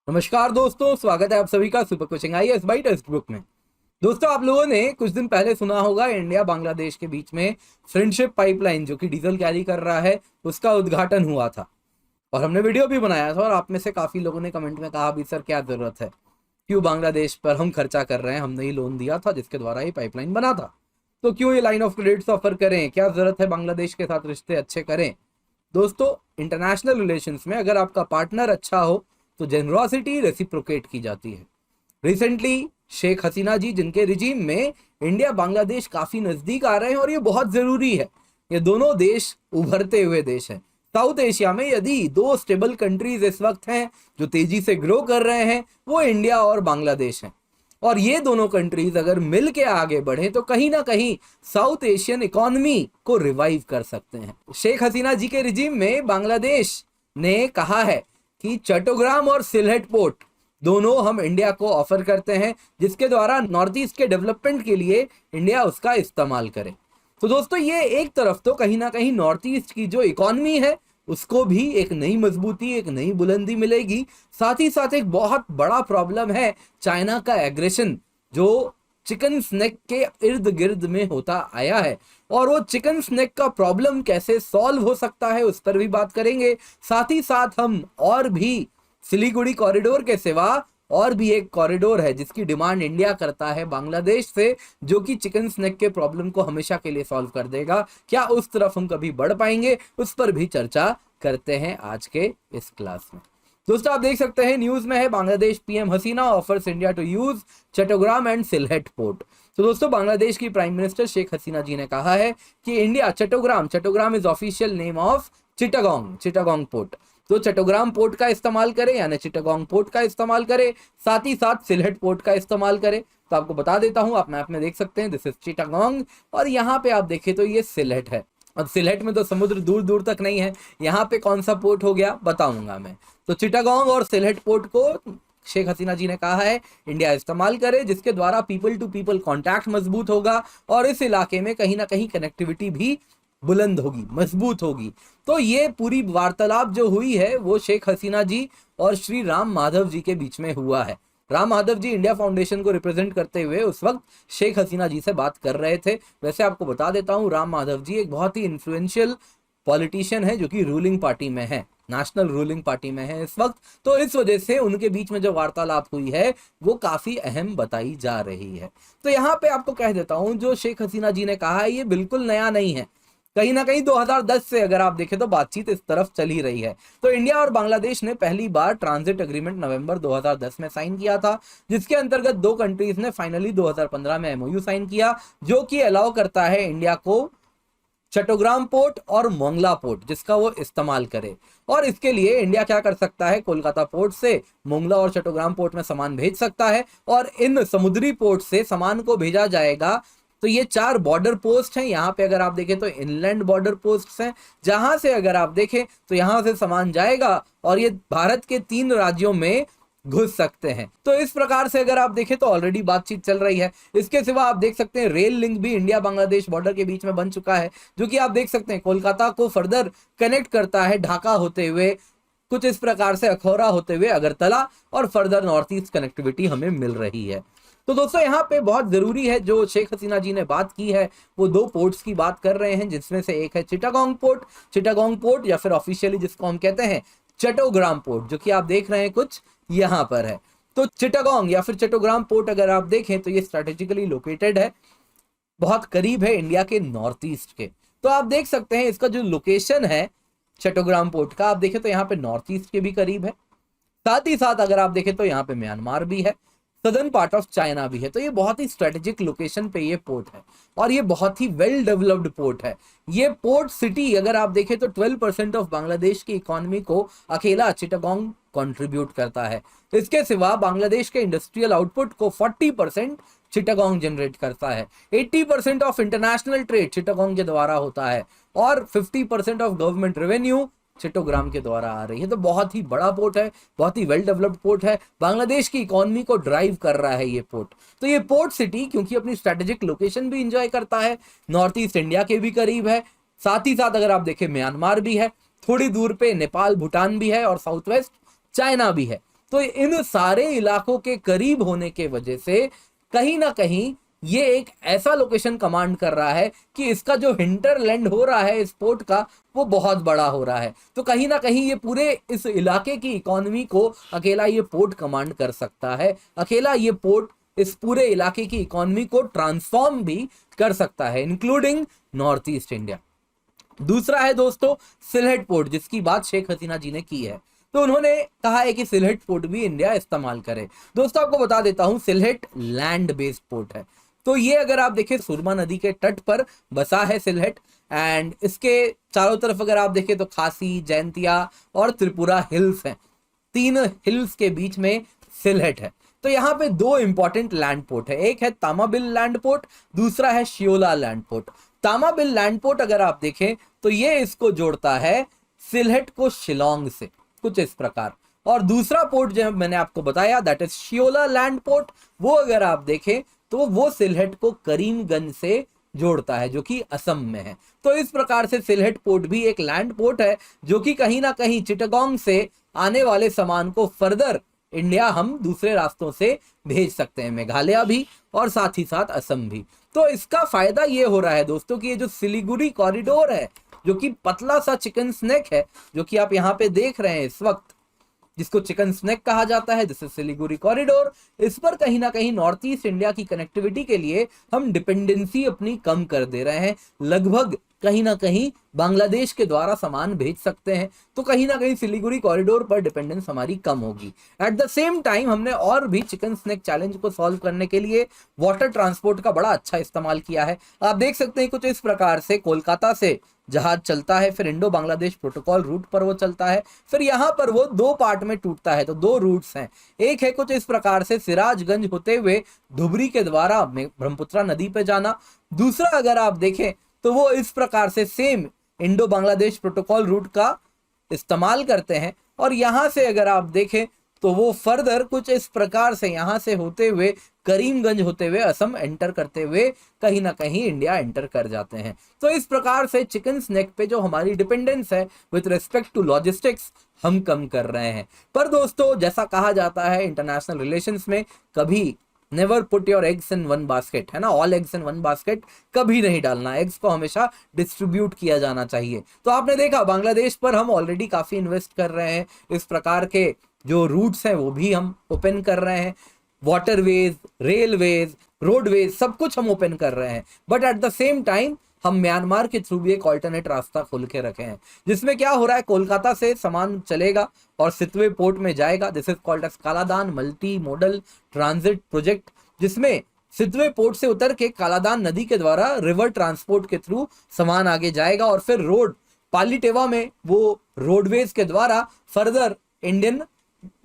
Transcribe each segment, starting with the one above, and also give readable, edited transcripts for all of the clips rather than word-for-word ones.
नमस्कार दोस्तों, स्वागत है आप सभी का super coaching IAS by text book में। दोस्तों, आप लोगों ने कुछ दिन पहले सुना होगा इंडिया बांग्लादेश के बीच में फ्रेंडशिप पाइपलाइन जो कि डीजल कैरी कर रहा है उसका उद्घाटन हुआ था और हमने वीडियो भी बनाया था। और आप में से काफी लोगों ने कमेंट में कहा भी सर क्या जरूरत है, क्यों बांग्लादेश पर हम खर्चा कर रहे हैं, हमने ही लोन दिया था जिसके द्वारा ये पाइपलाइन बना था, तो क्यों ये लाइन ऑफ क्रेडिट ऑफर करें, क्या जरूरत है बांग्लादेश के साथ रिश्ते अच्छे करें। दोस्तों, इंटरनेशनल रिलेशंस में अगर आपका पार्टनर अच्छा हो तो जेनरोसिटी रेसिप्रोकेट की जाती है। रिसेंटली शेख हसीना जी, जिनके रिजीम में इंडिया बांग्लादेश काफी नजदीक आ रहे हैं और ये बहुत जरूरी है। ये दोनों देश उभरते हुए देश हैं। साउथ एशिया में यदि दो स्टेबल कंट्रीज इस वक्त हैं जो तेजी से ग्रो कर रहे हैं, वो इंडिया और बांग्लादेश हैं। और ये दोनों कंट्रीज अगर मिल के आगे बढ़े तो कहीं ना कहीं साउथ एशियन इकोनॉमी को रिवाइव कर सकते हैं। शेख हसीना जी के रिजीम में बांग्लादेश ने कहा है कि चट्टग्राम और सिलहट पोर्ट दोनों हम इंडिया को ऑफर करते हैं, जिसके द्वारा नॉर्थ ईस्ट के डेवलपमेंट के लिए इंडिया उसका इस्तेमाल करे। तो दोस्तों, ये एक तरफ तो कहीं ना कहीं नॉर्थ ईस्ट की जो इकोनॉमी है उसको भी एक नई मजबूती, एक नई बुलंदी मिलेगी। साथ ही साथ एक बहुत बड़ा प्रॉब्लम है चाइना का एग्रेशन, जो चिकन स्नेक के इर्द गिर्द में होता आया है, और वो चिकन स्नेक का प्रॉब्लम कैसे सॉल्व हो सकता है उस पर भी बात करेंगे। साथ ही साथ हम और भी सिलीगुड़ी कॉरिडोर के सिवा और भी एक कॉरिडोर है जिसकी डिमांड इंडिया करता है बांग्लादेश से, जो कि चिकन स्नेक के प्रॉब्लम को हमेशा के लिए सॉल्व कर देगा। क्या उस तरफ हम कभी बढ़ पाएंगे, उस पर भी चर्चा करते हैं आज के इस क्लास में। दोस्तों, आप देख सकते हैं न्यूज में है Bangladesh PM Hasina offers India to use Chattogram and Sylhet port. तो दोस्तों, बांग्लादेश की प्राइम मिनिस्टर शेख हसीना जी ने कहा है कि India Chattogram is official name of Chittagong port, तो चट्टग्राम पोर्ट का इस्तेमाल करें, यानी चिटागोंग पोर्ट का इस्तेमाल करें, साथ ही साथ सिलहट पोर्ट का इस्तेमाल करें। तो आपको बता देता हूं, आप मैप में देख सकते हैं, दिस इज चिटागोंग और यहाँ पे आप देखें तो ये सिलहट है। और सिलहट में तो समुद्र दूर दूर तक नहीं है। यहाँ पे कौन सा पोर्ट हो गया बताऊंगा मैं। तो चिटागोंग और सिलहट पोर्ट को शेख हसीना जी ने कहा है इंडिया इस्तेमाल करे, जिसके द्वारा पीपल टू पीपल कांटेक्ट मजबूत होगा और इस इलाके में कहीं ना कहीं कनेक्टिविटी भी बुलंद होगी, मजबूत होगी। तो ये पूरी वार्तालाप जो हुई है वो शेख हसीना जी और श्री राम माधव जी के बीच में हुआ है। राम माधव जी इंडिया फाउंडेशन को रिप्रेजेंट करते हुए उस वक्त शेख हसीना जी से बात कर रहे थे। वैसे आपको बता देता हूं, राम माधव जी एक बहुत ही इन्फ्लुएंशियल पॉलिटिशियन है जो कि रूलिंग पार्टी में है, नेशनल रूलिंग पार्टी में है इस वक्त। तो इस वजह से उनके बीच में जो वार्तालाप हुई है वो काफी अहम बताई जा रही है। तो यहाँ पे आपको कह देता हूं, जो शेख हसीना जी ने कहा है ये बिल्कुल नया नहीं है। कहीं ना कहीं 2010 से अगर आप देखें तो बातचीत इस तरफ चल ही रही है। तो इंडिया और बांग्लादेश ने पहली बार ट्रांजिट एग्रीमेंट नवंबर 2010 में साइन किया था, जिसके अंतर्गत दो कंट्रीज ने फाइनली 2015 में एमओयू साइन किया, जो कि अलाउ करता है इंडिया को चट्टग्राम पोर्ट और मोंगला पोर्ट जिसका वो इस्तेमाल करे। और इसके लिए इंडिया क्या कर सकता है, कोलकाता पोर्ट से मोंगला और चट्टग्राम पोर्ट में सामान भेज सकता है और इन समुद्री पोर्ट से सामान को भेजा जाएगा। तो ये 4 बॉर्डर पोस्ट हैं। यहाँ पे अगर आप देखें तो इनलैंड बॉर्डर पोस्ट हैं, जहां से अगर आप देखें तो यहां से सामान जाएगा और ये भारत के 3 राज्यों में घुस सकते हैं। तो इस प्रकार से अगर आप देखें तो ऑलरेडी बातचीत चल रही है। इसके सिवा आप देख सकते हैं रेल लिंक भी इंडिया बांग्लादेश बॉर्डर के बीच में बन चुका है, जो कि आप देख सकते हैं कोलकाता को फर्दर कनेक्ट करता है ढाका होते हुए, कुछ इस प्रकार से अखौरा होते हुए अगरतला, और फर्दर नॉर्थ ईस्ट कनेक्टिविटी हमें मिल रही है। तो दोस्तों, यहाँ पे बहुत जरूरी है, जो शेख हसीना जी ने बात की है वो 2 पोर्ट्स की बात कर रहे हैं, जिसमें से एक है चिटागोंग पोर्ट या फिर ऑफिशियली जिसको हम कहते हैं चट्टग्राम पोर्ट, जो कि आप देख रहे हैं कुछ यहाँ पर है। तो चिटागोंग या फिर चट्टग्राम पोर्ट अगर आप देखें तो ये स्ट्रेटेजिकली लोकेटेड है, बहुत करीब है इंडिया के नॉर्थ ईस्ट के। तो आप देख सकते हैं इसका जो लोकेशन है चट्टग्राम पोर्ट का, आप देखें तो यहाँ पे नॉर्थ ईस्ट के भी करीब है। साथ ही साथ अगर आप देखें तो यहाँ पे म्यांमार भी है, सदर्न पार्ट ऑफ चाइना भी है। तो ये बहुत ही स्ट्रेटेजिक लोकेशन पे ये पोर्ट है और ये बहुत ही वेल डेवलप्ड पोर्ट है। ये पोर्ट सिटी अगर आप देखें तो 12% ऑफ बांग्लादेश की इकोनॉमी को अकेला चिटागोंग कंट्रीब्यूट करता है। इसके सिवा बांग्लादेश के इंडस्ट्रियल आउटपुट को 40% चिटागोंग जनरेट करता है। 80% ऑफ इंटरनेशनल ट्रेड चिटागोंग के द्वारा होता है और 50% ऑफ गवर्नमेंट रेवेन्यू चट्टग्राम के द्वारा आ रही है। तो बहुत ही बड़ा पोर्ट है, बहुत ही वेल डेवलप्ड पोर्ट है, बांग्लादेश की इकोनॉमी को ड्राइव कर रहा है ये पोर्ट। तो ये पोर्ट सिटी क्योंकि अपनी स्ट्रेटेजिक लोकेशन भी इंजॉय करता है, नॉर्थ ईस्ट इंडिया के भी करीब है, साथ ही साथ अगर आप देखें म्यांमार भी है, थोड़ी दूर पे नेपाल भूटान भी है और साउथ वेस्ट चाइना भी है। तो इन सारे इलाकों के करीब होने के वजह से कहीं ना कहीं ये एक ऐसा लोकेशन कमांड कर रहा है कि इसका जो हिंटरलैंड हो रहा है इस पोर्ट का वो बहुत बड़ा हो रहा है। तो कहीं ना कहीं ये पूरे इस इलाके की इकोनॉमी को अकेला ये पोर्ट कमांड कर सकता है। अकेला ये पोर्ट इस पूरे इलाके की इकोनॉमी को ट्रांसफॉर्म भी कर सकता है, इंक्लूडिंग नॉर्थ ईस्ट इंडिया। दूसरा है दोस्तों सिलहेट पोर्ट, जिसकी बात शेख हसीना जी ने की है। तो उन्होंने कहा है कि सिलहेट पोर्ट भी इंडिया इस्तेमाल करे। दोस्तों आपको बता देता हूं, सिलहेट लैंड बेस्ड पोर्ट है। तो ये अगर आप देखें सुरमा नदी के तट पर बसा है सिलहेट, एंड इसके चारों तरफ अगर आप देखें तो खासी, जैंतिया और त्रिपुरा हिल्स हैं। 3 हिल्स के बीच में सिलहेट है। तो यहाँ पे 2 इंपॉर्टेंट लैंड पोर्ट है, एक है तामाबिल लैंड पोर्ट, दूसरा है शियोला लैंड पोर्ट। तामाबिल लैंड पोर्ट अगर आप देखें तो ये इसको जोड़ता है सिलहेट को शिलोंग से, कुछ इस प्रकार। और दूसरा पोर्ट जो मैंने आपको बताया दैट इज शियोला लैंड पोर्ट, वो अगर आप देखें तो वो सिलहेट को करीमगंज से जोड़ता है जो कि असम में है। तो इस प्रकार से सिलहेट पोर्ट भी एक लैंड पोर्ट है जो कि कहीं ना कहीं चिटागोंग से आने वाले सामान को फर्दर इंडिया हम दूसरे रास्तों से भेज सकते हैं, मेघालय भी और साथ ही साथ असम भी। तो इसका फायदा ये हो रहा है दोस्तों कि ये जो सिलीगुड़ी कॉरिडोर है जो कि पतला सा चिकन स्नैक है, जो कि आप यहाँ पे देख रहे हैं इस वक्त, जिसको चिकन स्नैक कहा जाता है, जिसे सिलीगुड़ी कॉरिडोर, इस पर कहीं ना कहीं नॉर्थ ईस्ट इंडिया की कनेक्टिविटी के लिए हम डिपेंडेंसी अपनी कम कर दे रहे हैं। लगभग कहीं ना कहीं बांग्लादेश के द्वारा सामान भेज सकते हैं, तो कहीं ना कहीं सिलीगुड़ी कॉरिडोर पर डिपेंडेंस हमारी कम होगी। एट द सेम टाइम हमने और भी चिकन स्नैक चैलेंज को सॉल्व करने के लिए वाटर ट्रांसपोर्ट का बड़ा अच्छा इस्तेमाल किया है। आप देख सकते हैं कुछ इस प्रकार से कोलकाता से जहाज चलता है, फिर इंडो बांग्लादेश प्रोटोकॉल रूट पर वो चलता है, फिर यहाँ पर वो 2 पार्ट में टूटता है। तो 2 रूट्स हैं, एक है कुछ इस प्रकार से सिराजगंज होते हुए धुबरी के द्वारा ब्रह्मपुत्रा नदी पे जाना, दूसरा अगर आप देखें तो वो इस प्रकार से same Indo Bangladesh protocol root का इस्तेमाल करते हैं। और यहाँ से अगर आप देखें तो वो फर्दर कुछ इस प्रकार से यहाँ से होते हुए करीमगंज होते हुए असम एंटर करते हुए कहीं ना कहीं इंडिया एंटर कर जाते हैं। तो इस प्रकार से चिकन स्नैक पे जो हमारी डिपेंडेंस है विद रिस्पेक्ट टू लॉजिस्टिक्स हम कम कर रहे हैं। पर दोस्तों जैसा कहा जाता है इंटरनेशनल रिलेशंस में, कभी never put your eggs in one basket, है ना, all eggs in one basket कभी नहीं डालना, एग्स को हमेशा डिस्ट्रीब्यूट किया जाना चाहिए। तो आपने देखा बांग्लादेश पर हम ऑलरेडी काफी इन्वेस्ट कर रहे हैं, इस प्रकार के जो रूट्स हैं वो भी हम ओपन कर रहे हैं, वाटरवेज, रेलवेज, रोडवेज सब कुछ हम ओपन कर रहे हैं। But at the same time हम म्यांमार के थ्रू भी एक ऑल्टरनेट रास्ता खोल के रखे हैं, जिसमें क्या हो रहा है, कोलकाता से सामान चलेगा और सितवे पोर्ट में जाएगा। This is called as Kaladan multi modal transit project, जिसमें सितवे पोर्ट से उतर के कालादान नदी के द्वारा रिवर ट्रांसपोर्ट के थ्रू सामान आगे जाएगा और फिर रोड पालीटेवा में वो रोडवेज के द्वारा फर्दर इंडियन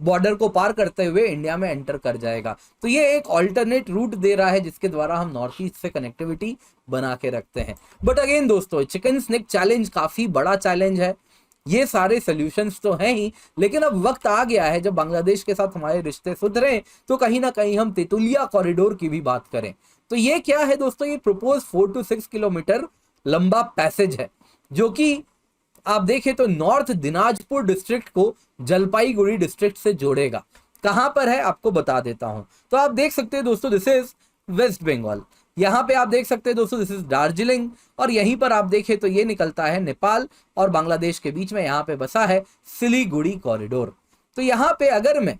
बॉर्डर को पार करते हुए इंडिया में एंटर कर जाएगा। तो ये एक ऑल्टरनेट रूट दे रहा है जिसके द्वारा हम नॉर्थ ईस्ट से कनेक्टिविटी बना के रखते हैं। बट अगेन दोस्तों चिकन स्नैक चैलेंज काफी बड़ा चैलेंज है, ये सारे सॉल्यूशंस तो हैं ही, लेकिन अब वक्त आ गया है जब बांग्लादेश के साथ हमारे रिश्ते सुधरे तो कहीं ना कहीं हम तेतुलिया कॉरिडोर की भी बात करें। तो ये क्या है दोस्तों, ये प्रपोज 4 to 6 किलोमीटर लंबा पैसेज है जो कि आप देखें तो नॉर्थ दिनाजपुर डिस्ट्रिक्ट को जलपाईगुड़ी डिस्ट्रिक्ट से जोड़ेगा। कहां पर है आपको बता देता हूं। तो आप देख सकते हैं दोस्तों दिस इज वेस्ट बंगाल, यहाँ पे आप देख सकते हैं दोस्तों दिस इज दार्जिलिंग, और यहीं पर आप देखें तो ये निकलता है नेपाल और बांग्लादेश के बीच में, यहाँ पे बसा है सिलीगुड़ी कॉरिडोर। तो यहाँ पे अगर मैं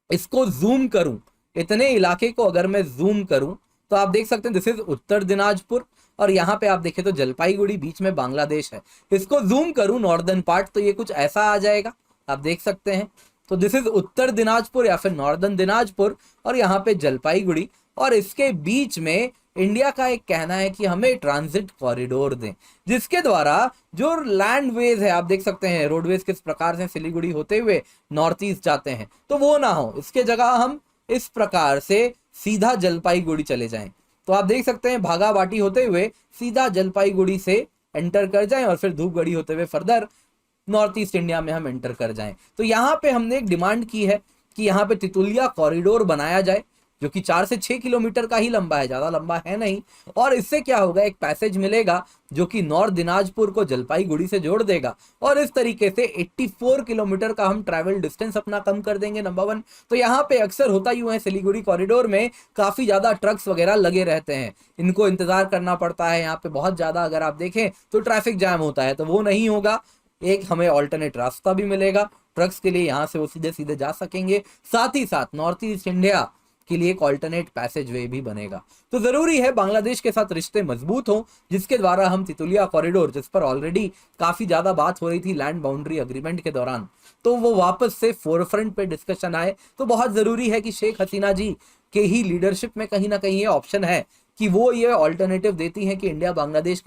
इसको जूम करूं, इतने इलाके को अगर मैं जूम करूं तो आप देख सकते हैं दिस इज उत्तर दिनाजपुर, और यहाँ पे आप देखें तो जलपाईगुड़ी बीच में बांग्लादेश है। इसको जूम करूं नॉर्दर्न पार्ट तो ये कुछ ऐसा आ जाएगा, आप देख सकते हैं। तो दिस इज उत्तर दिनाजपुर या फिर नॉर्दर्न दिनाजपुर, और यहाँ पे जलपाईगुड़ी, और इसके बीच में इंडिया का एक कहना है कि हमें ट्रांजिट कॉरिडोर दें जिसके द्वारा जो लैंडवेज है, आप देख सकते हैं रोडवेज किस प्रकार से सिलीगुड़ी होते हुए नॉर्थ ईस्ट जाते हैं, तो वो ना हो, इसके जगह हम इस प्रकार से सीधा जलपाईगुड़ी चले जाएं। तो आप देख सकते हैं भागाबाटी होते हुए सीधा जलपाईगुड़ी से एंटर कर जाएं और फिर धूपगढ़ी होते हुए फर्दर नॉर्थ ईस्ट इंडिया में हम एंटर कर जाएं। तो यहाँ पे हमने एक डिमांड की है कि यहाँ पे तितुलिया कॉरिडोर बनाया जाए, जो कि 4 से 6 किलोमीटर का ही लंबा है, ज्यादा लंबा है नहीं। और इससे क्या होगा, एक पैसेज मिलेगा जो कि नॉर्थ दिनाजपुर को जलपाईगुड़ी से जोड़ देगा, और इस तरीके से 84 किलोमीटर का हम ट्रैवल डिस्टेंस अपना कम कर देंगे, नंबर 1। तो यहाँ पे अक्सर होता यूं है, सिलीगुड़ी कॉरिडोर में काफी ज्यादा ट्रक्स वगैरह लगे रहते हैं, इनको इंतजार करना पड़ता है, यहाँ पे बहुत ज्यादा अगर आप देखें तो ट्रैफिक जैम होता है, तो वो नहीं होगा। एक हमें ऑल्टरनेट रास्ता भी मिलेगा ट्रक्स के लिए, यहाँ से वो सीधे सीधे जा सकेंगे। साथ ही साथ नॉर्थ ईस्ट इंडिया के लिए एक ऑल्टरनेट पैसेज वे भी बनेगा। तो जरूरी है बांग्लादेश के साथ रिश्ते मजबूत हों, जिसके द्वारा हम तितुलिया कॉरिडोर, जिस पर ऑलरेडी काफी ज्यादा बात हो रही थी लैंड बाउंड्री अग्रीमेंट के दौरान, तो वो वापस से फोरफ्रंट पे डिस्कशन आए। तो बहुत जरूरी है कि शेख हसीना जी के ही लीडरशिप में कहीं ना कहीं ये ऑप्शन है कि वो ये ऑल्टरनेटिव देती हैं कि इंडिया बांग्लादेश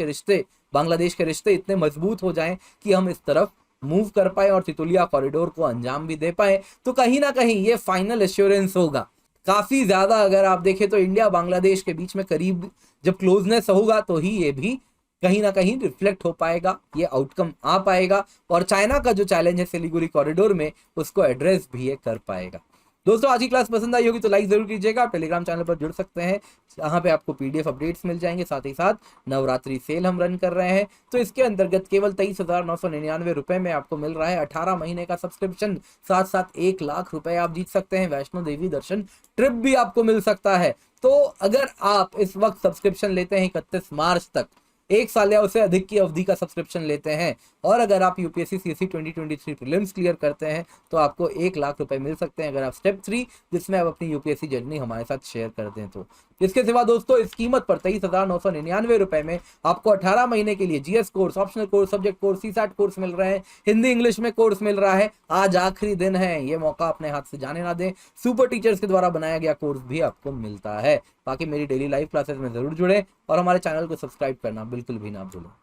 के रिश्ते इतने मजबूत हो जाएं कि हम इस तरफ मूव कर पाए और तितुलिया कॉरिडोर को अंजाम भी दे पाए। तो कहीं ना कहीं ये फाइनल एश्योरेंस होगा। काफी ज्यादा अगर आप देखें तो इंडिया बांग्लादेश के बीच में करीब जब क्लोजनेस होगा तो ही ये भी कहीं ना कहीं रिफ्लेक्ट हो पाएगा, ये आउटकम आ पाएगा, और चाइना का जो चैलेंज है सिलीगुड़ी कॉरिडोर में, उसको एड्रेस भी ये कर पाएगा। दोस्तों आज की क्लास पसंद आई होगी तो लाइक जरूर कीजिएगा। आप टेलीग्राम चैनल पर जुड़ सकते हैं, जहाँ पे आपको पीडीएफ अपडेट्स मिल जाएंगे। साथ ही साथ नवरात्रि सेल हम रन कर रहे हैं, तो इसके अंतर्गत केवल 23,999 रुपए में आपको मिल रहा है 18 महीने का सब्सक्रिप्शन। साथ साथ 1 लाख रुपए आप जीत सकते हैं, वैष्णो देवी दर्शन ट्रिप भी आपको मिल सकता है। तो अगर आप इस वक्त सब्सक्रिप्शन लेते हैं 31 मार्च तक, 1 साल या उससे अधिक की अवधि का सब्सक्रिप्शन लेते हैं, और अगर आप यूपीएससी सीएससी 2023 प्रीलिम्स क्लियर करते हैं, तो आपको 1 लाख रुपए मिल सकते हैं, अगर आप स्टेप 3 जिसमें आप अपनी यूपीएससी जर्नी हमारे साथ शेयर करते हैं तो। इसके सिवा दोस्तों इस कीमत पर 23,999 रुपए में आपको 18 महीने के लिए GS course, optional course, subject course, CSAT course मिल रहे हैं, हिंदी इंग्लिश में कोर्स मिल रहा है। आज आखिरी दिन है, ये मौका अपने हाथ से जाने ना दें। सुपर टीचर्स के द्वारा बनाया गया कोर्स भी आपको मिलता है। बाकी मेरी डेली लाइव क्लासेस में जरूर जुड़े और हमारे चैनल को सब्सक्राइब करना बिल्कुल भी ना भूलें।